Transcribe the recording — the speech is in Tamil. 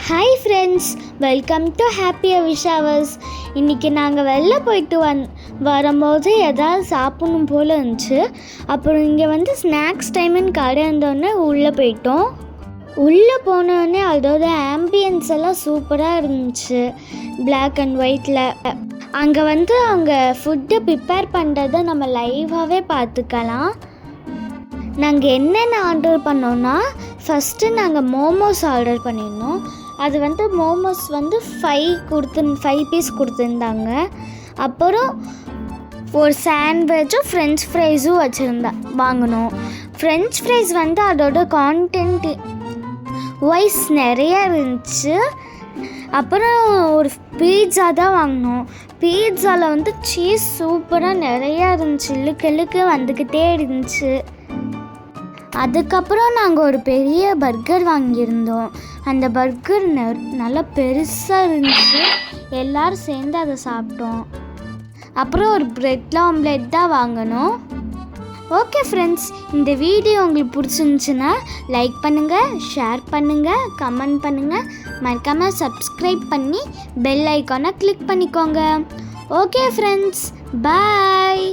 Hi friends, welcome to happy விஷாவர்ஸ். இன்றைக்கி நாங்கள் வெளில போயிட்டு வரும்போது எதாவது சாப்பிடணும் போல் இருந்துச்சு. அப்புறம் இங்கே ஸ்நாக்ஸ் டைமுன்னு கடை இருந்தோடனே உள்ளே போயிட்டோம். உள்ளே போனோடனே அதோட ஆம்பியன்ஸ் எல்லாம் சூப்பராக இருந்துச்சு. பிளாக் அண்ட் ஒயிட்டில் அங்கே அவங்க ஃபுட்டை ப்ரிப்பேர் பண்ணுறதை நம்ம லைவாகவே பார்த்துக்கலாம். நாங்கள் என்னென்ன ஆர்டர் பண்ணோன்னா, ஃபஸ்ட்டு நாங்கள் மோமோஸ் ஆர்டர் பண்ணியிருந்தோம். அது மோமோஸ் 5 பீஸ் கொடுத்துருந்தாங்க. அப்புறம் ஒரு சாண்ட்விச்சும் ஃப்ரெஞ்ச் ஃப்ரைஸும் வாங்கினோம். ஃப்ரெஞ்ச் ஃப்ரைஸ் அதோட கான்டென்ட் வைஸ் நிறைய இருந்துச்சு. அப்புறம் ஒரு பீட்சா தான் வாங்கினோம். பீட்சாவில் சீஸ் சூப்பராக நிறையா இருந்துச்சு, இழுக்கு வந்துக்கிட்டே இருந்துச்சு. அதுக்கப்புறம் நாங்கள் ஒரு பெரிய பர்கர் வாங்கியிருந்தோம். அந்த பர்கர் நல்லா பெருசாக இருந்துச்சு. எல்லோரும் சேர்ந்து அதை சாப்பிட்டோம். அப்புறம் ஒரு பிரெட் ஆம்லெட் தான் வாங்கினோம். ஓகே ஃப்ரெண்ட்ஸ், இந்த வீடியோ உங்களுக்கு பிடிச்சிருந்துச்சுன்னா லைக் பண்ணுங்கள், ஷேர் பண்ணுங்கள், கமெண்ட் பண்ணுங்கள், மறக்காமல் சப்ஸ்கிரைப் பண்ணி பெல் ஐக்கானை கிளிக் பண்ணிக்கோங்க. ஓகே ஃப்ரெண்ட்ஸ், பாய்.